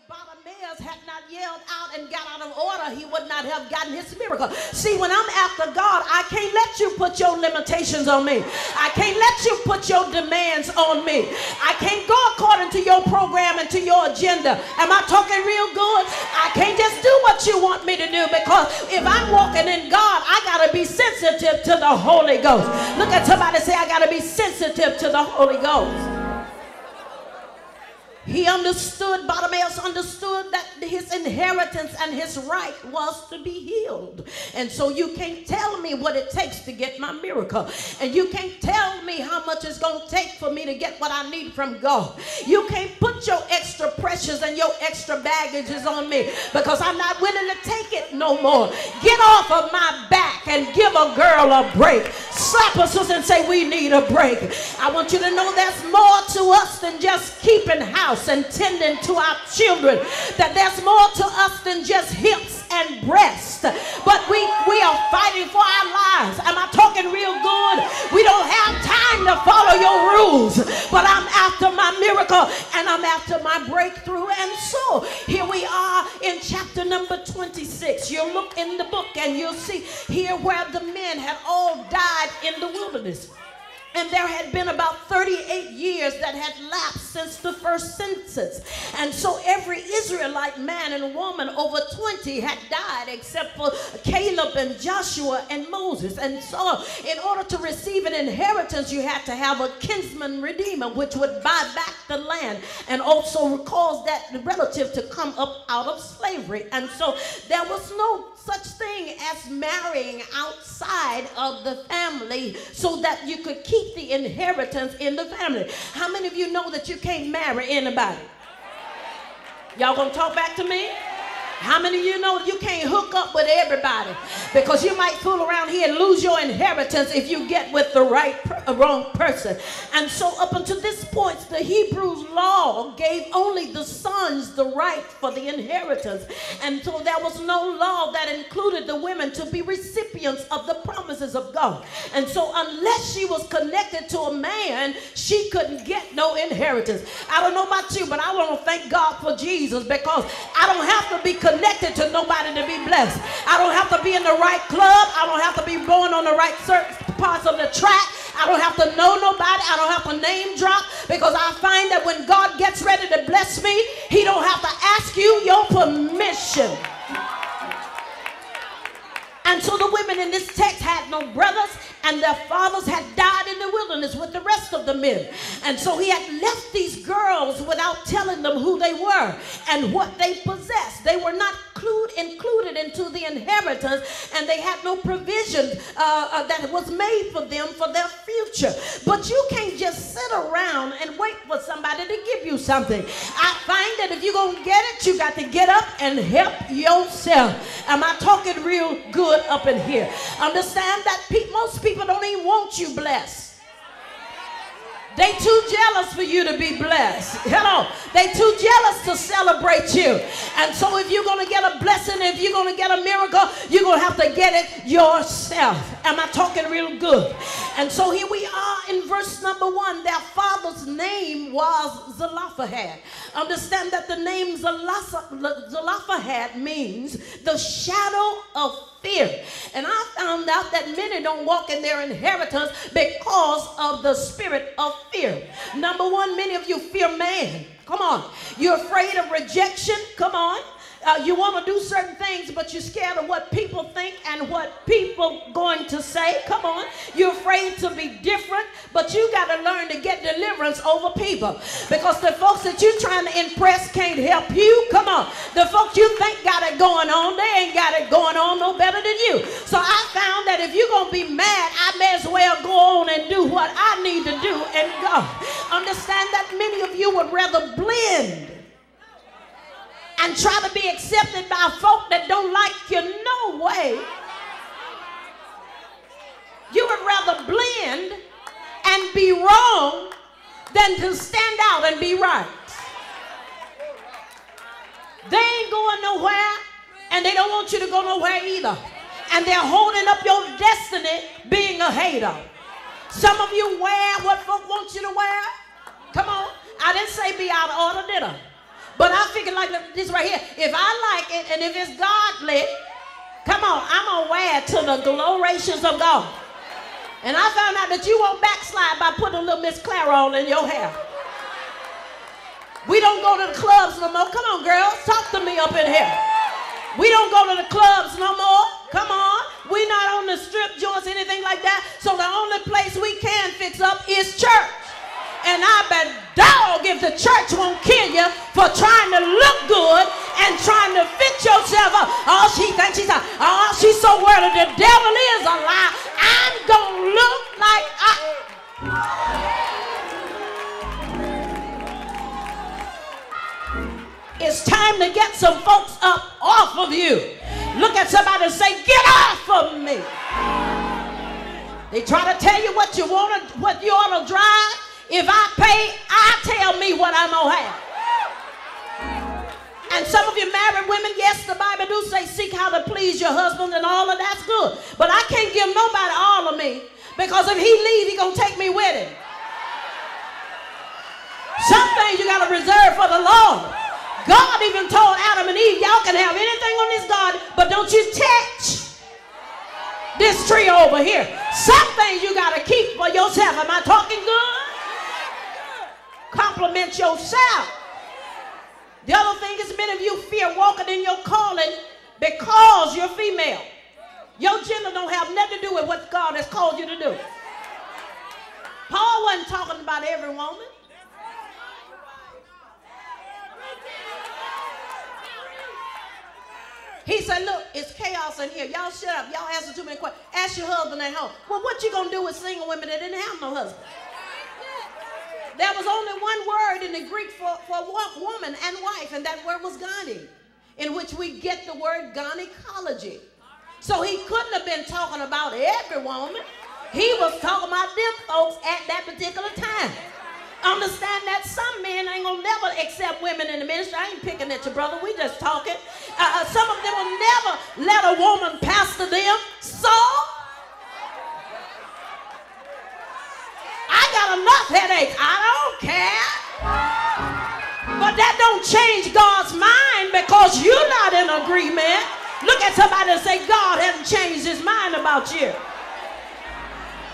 Bartimaeus had not yelled out and got out of order, he would not have gotten his miracle. See, when I'm after God, I can't let you put your limitations on me. I can't let you put your demands on me. I can't go according to your program and to your agenda. Am I talking real good? I can't just do what you want me to do, because if I'm walking in God, I got to be sensitive to the Holy Ghost. Look at somebody and say, I got to be sensitive to the Holy Ghost. He understood, Bartimaeus understood that his inheritance and his right was to be healed. And so you can't tell me what it takes to get my miracle. And you can't tell me how much it's going to take for me to get what I need from God. You can't put your extra pressures and your extra baggages on me, because I'm not willing to take it no more. Get off of my back and give a girl a break. Slap us and say, we need a break. I want you to know there's more to us than just keeping house and tending to our children, that there's more to us than just hips and breasts, but we are fighting for our lives. Am I talking real good? We don't have time to follow your rules, but I'm after my miracle and I'm after my breakthrough. And so here we are in chapter number 26. You'll look in the book and you'll see here where the men had all died in the wilderness. And there had been about 38 years that had lapsed since the first census. And so every Israelite man and woman over 20 had died except for Caleb and Joshua and Moses. And so in order to receive an inheritance, you had to have a kinsman redeemer, which would buy back the land and also cause that relative to come up out of slavery. And so there was no such thing as marrying outside of the family so that you could keep the inheritance in the family. How many of you know that you can't marry anybody? Y'all gonna talk back to me? How many of you know you can't hook up with everybody? Because you might fool around here and lose your inheritance if you get with the wrong person. And so up until this point, the Hebrew law gave only the sons the right for the inheritance. And so there was no law that included the women to be recipients of the promises of God. And so unless she was connected to a man, she couldn't get no inheritance. I don't know about you, but I want to thank God for Jesus, because I don't have to be connected to nobody to be blessed. I don't have to be in the right club. I don't have to be born on the right certain parts of the track. I don't have to know nobody. I don't have to name drop, because I find that when God gets ready to bless me, he don't have to ask you your permission. And so the women in this text had no brothers, and their fathers had died in the wilderness with the rest of the men. And so he had left these girls without telling them who they were and what they possessed. They were not included into the inheritance, and they had no provision that was made for them for their future. But you can't just sit around and wait for somebody to give you something. I find that if you're going to get it, you got to get up and help yourself. Am I talking real good up in here? Understand that most people don't even want you blessed. They too jealous for you to be blessed. Hello. They too jealous to celebrate you. And so if you're going to get a blessing, if you're going to get a miracle, you're going to have to get it yourself. Am I talking real good? And so here we are in verse number 1. Their father's name was Zelophehad. Understand that the name Zelophehad means the shadow of fear. And I found out that many don't walk in their inheritance because of the spirit of fear. Number one, many of you fear man. Come on. You're afraid of rejection. Come on. You want to do certain things, but you're scared of what people think and what people going to say. Come on. You're afraid to be different, but you got to learn to get deliverance over people, because the folks that you're trying to impress can't help you. Come on. The folks you think got it going on, they ain't got it going on no better than you. So I found that if you're going to be mad, I may as well go on and do what I need to do and go. Understand that many of you would rather blend and try to be accepted by folk that don't like you. No way. You would rather blend and be wrong than to stand out and be right. They ain't going nowhere, and they don't want you to go nowhere either. And they're holding up your destiny being a hater. Some of you wear what folk want you to wear. Come on. I didn't say be out of order, did I? But I figure like this right here. If I like it and if it's godly, come on, I'm going to wear it to the glorious of God. And I found out that you won't backslide by putting a little Miss Clairol in your hair. We don't go to the clubs no more. Come on, girls, talk to me up in here. We don't go to the clubs no more. Come on. We're not on the strip joints, anything like that. So the only place we can fix up is church. And I bet dog if the church won't kill you for trying to look good and trying to fit yourself up. Oh, she thinks she's so worried. The devil is a lie. I'm going to look like It's time to get some folks up off of you. Look at somebody and say, get off of me. They try to tell you what you ought to drive. If I pay, I tell me what I'm going to have. And some of you married women, yes, the Bible do say seek how to please your husband and all of that's good. But I can't give nobody all of me because if he leaves, he's going to take me with him. Some things you got to reserve for the Lord. God even told Adam and Eve, y'all can have anything on this garden, but don't you touch this tree over here. Some things you got to keep for yourself. Am I talking good? Compliment yourself. The other thing is many of you fear walking in your calling because you're female. Your gender don't have nothing to do with what God has called you to do. Paul wasn't talking about every woman. He said, look, it's chaos in here. Y'all shut up. Y'all answer too many questions. Ask your husband at home. Well, what you going to do with single women that didn't have no husband? There was only one word in the Greek for woman and wife, and that word was gyne, in which we get the word gynecology. So he couldn't have been talking about every woman. He was talking about them folks at that particular time. Understand that some men ain't gonna never accept women in the ministry. I ain't picking at your brother. We just talking. Some of them will never let a woman pastor them. So I got enough headaches. I don't care. But that don't change God's mind because you're not in agreement. Look at somebody and say, God hasn't changed his mind about you.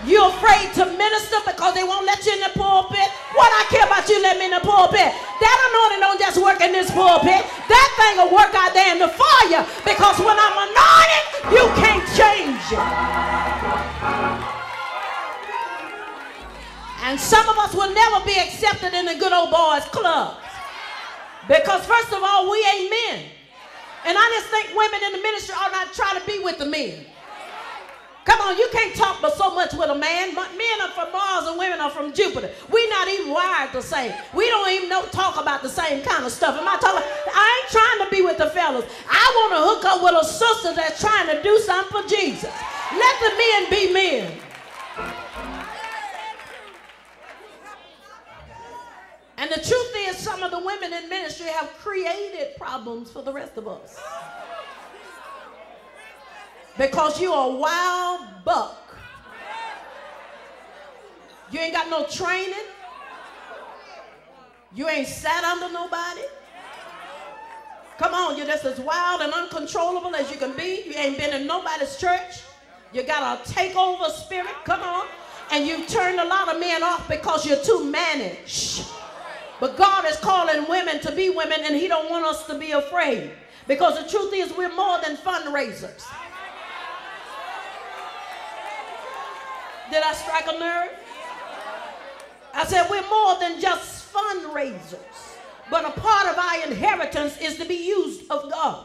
You're afraid to minister because they won't let you in the pulpit. What I care about you letting me in the pulpit? That anointing don't just work in this pulpit. That thing will work out there in the fire because when I'm anointed, you can't change it. And some of us will never be accepted in the good old boys clubs because first of all, we ain't men. And I just think women in the ministry ought not try to be with the men. Come on, you can't talk but so much with a man. Men are from Mars and women are from Jupiter. We're not even wired the same. We don't even talk about the same kind of stuff. Am I talking? I ain't trying to be with the fellas. I want to hook up with a sister that's trying to do something for Jesus. Let the men be men. And the truth is, some of the women in ministry have created problems for the rest of us. Because you're a wild buck. You ain't got no training. You ain't sat under nobody. Come on, you're just as wild and uncontrollable as you can be. You ain't been in nobody's church. You got a takeover spirit. Come on. And you turned a lot of men off because you're too mannish. But God is calling women to be women, and he don't want us to be afraid. Because the truth is, we're more than fundraisers. Did I strike a nerve? I said we're more than just fundraisers. But a part of our inheritance is to be used of God.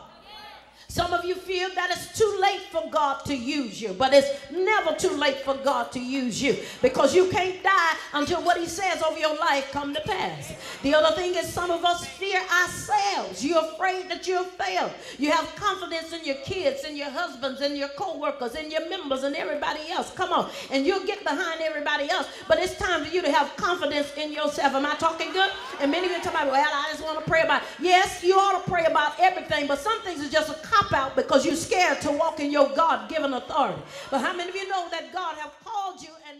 Some of you feel that it's too late for God to use you, but it's never too late for God to use you because you can't die until what he says over your life come to pass. The other thing is some of us fear ourselves. You're afraid that you'll fail. You have confidence in your kids and your husbands and your co-workers and your members and everybody else. Come on. And you'll get behind everybody else, but it's time for you to have confidence in yourself. Am I talking good? And many of you talk about, well, I just want to pray about it. Yes, you ought to pray about everything, but some things are just a out because you're scared to walk in your God-given authority. But how many of you know that God have called you and